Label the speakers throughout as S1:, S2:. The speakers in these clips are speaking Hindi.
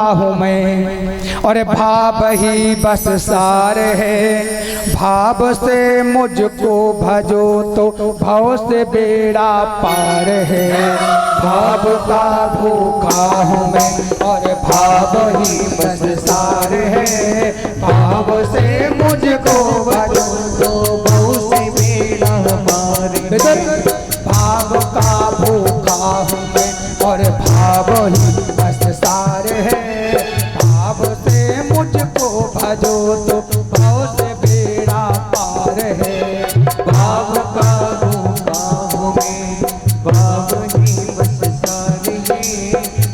S1: हूँ मैं और भाव ही बस सार है। भाव से मुझको भजो तो भव से बेड़ा पार है। भाव का भूखा हूँ मैं और भाव ही बस सार है। भाव से मुझको भजो तो भव से बेड़ा पार है। भाव का भूखा हूँ मैं और भाव ही बस सार है। भाव से मुझको भजो तो भाव से बेड़ा पार है। भाव का भूखा हूँ मैं भाव ही बस सार है।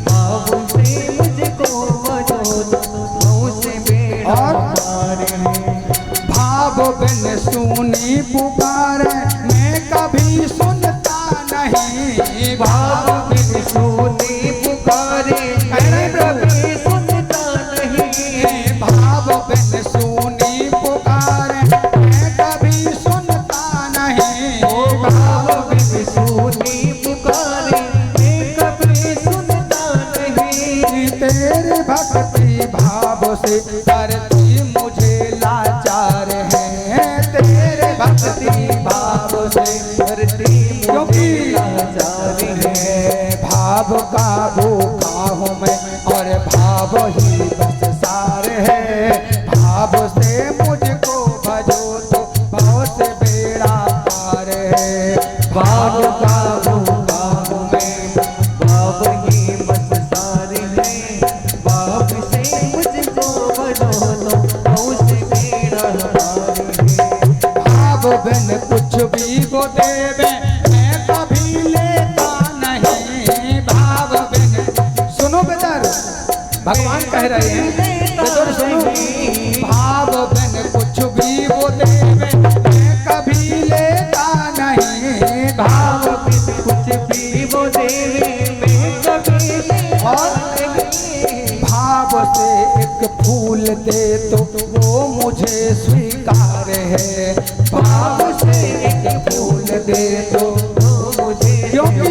S1: भाव से मुझको भजो तो भाव से बेड़ा पार है। भाव बिन सुनी पुकार मैं कभी सुनता नहीं। भाव बिन सुनी पुकारे मैं कभी सुनता नहीं। भाव बिन सुनी पुकारे मैं कभी सुनता नहीं। भाव बिन सुनी पुकारे मैं कभी सुनता नहीं। तेरे भक्ति भाव से करती मुझे लाचार है। तेरे भक्ति भाव से करती मुझे लाचार है। भाव का भूखा हूँ मैं और भाव ही बस सार है। भाव से मुझको भजो तो भाव से बेड़ा पार है। भाव का भूखा हूँ मैं भाव ही बस सार है। भाव से मुझको भजो तो भाव से बेड़ा पार है। भाव बिन कुछ भी को देवे मैं कभी लेता नहीं। भाव बिन सुनो बेदर भगवान कह रहे हैं बेदर सुनो। भाव बिन कुछ भी वो देवे मैं कभी लेता नहीं। भाव बिन कुछ भी वो देवे मैं कभी लेता नहीं। भाव से एक फूल दे तो वो मुझे स्वीकार है। भाव से एक फूल दे तो वो मुझे क्योंकि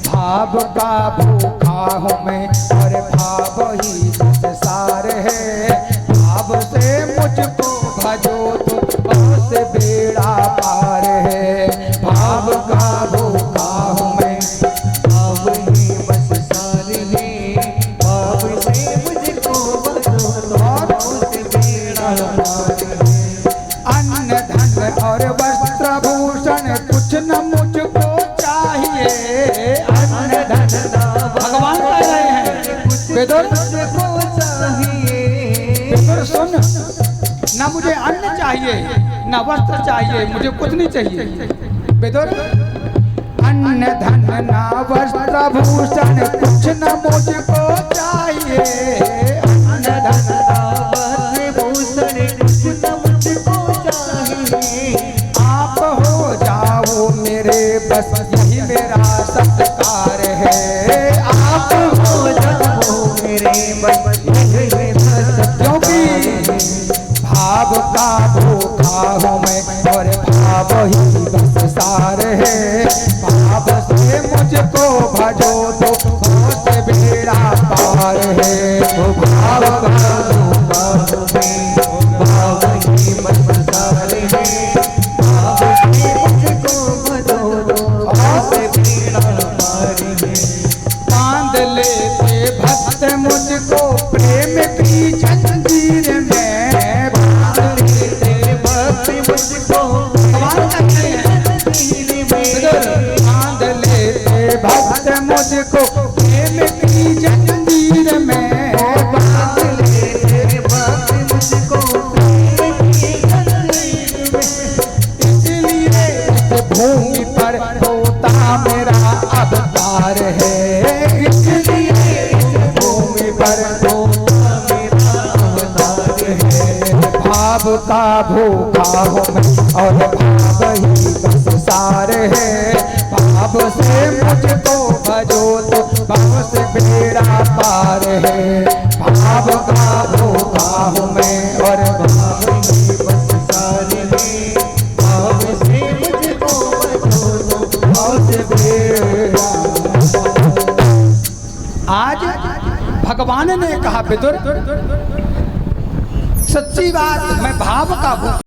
S1: भाव का भूखा हूँ मैं और भाव ही बस सार है। भाव से मुझको भजो तो भाव से बेड़ा पार है। भाव का भूखा हूँ मैं भाव ही बस सार है। भाव से मुझको भजो तो भाव से बेड़ा पार है। अन्न धन और वस्त्र भूषण कुछ न मुझको चाहिए। अन्न धन भगवान कह रहे हैं बेदर बेदर सुन ना मुझे अन्न चाहिए ना वस्त्र चाहिए मुझे कुछ नहीं चाहिए। बेदर अन्न धन ना वस्त्र भूषण कुछ न मुझको चाहिए। अन्न धन ना वस्त्र भूषण कुछ न मुझको चाहिए। आप हो जाओ मेरे बस यही मेरा सत्कार है। आप हो जाओ मेरे बस यही मेरा सत्कार है। भाव का भूखा हूँ मैं और भाव ही बस सार है। भाव से मुझको भजो तो भाव से बेड़ा पार है। भाव का भूखा हूँ मैं भाव ही बस सार है। भाव से मुझको भजो तो भाव से बेड़ा पार है। बांध लेते भक्त मुझको प्रेम की जंजीर में। बांध लेते भक्त मुझको बांध लेते भक्त मुझको प्रेम की जंजीर में। बांध लेते भक्त मुझको प्रेम की जंजीर में। इसलिए इस भूमि पर होता मेरा अवतार है। इसलिए इस भूमि पर होता मेरा अवतार है। भाव का भूखा हूँ मैं और भाव ही बस सार है। भाव से मुझको भजो तो भाव से बेड़ा पार है। भाव का भूखा हूँ मैं और भाव ही बस सार है। भाव से मुझको भजो तो भाव से बेड़ा। आज भगवान भगवान ने कहा विदुर, सच्ची बात मैं भाव का भूखा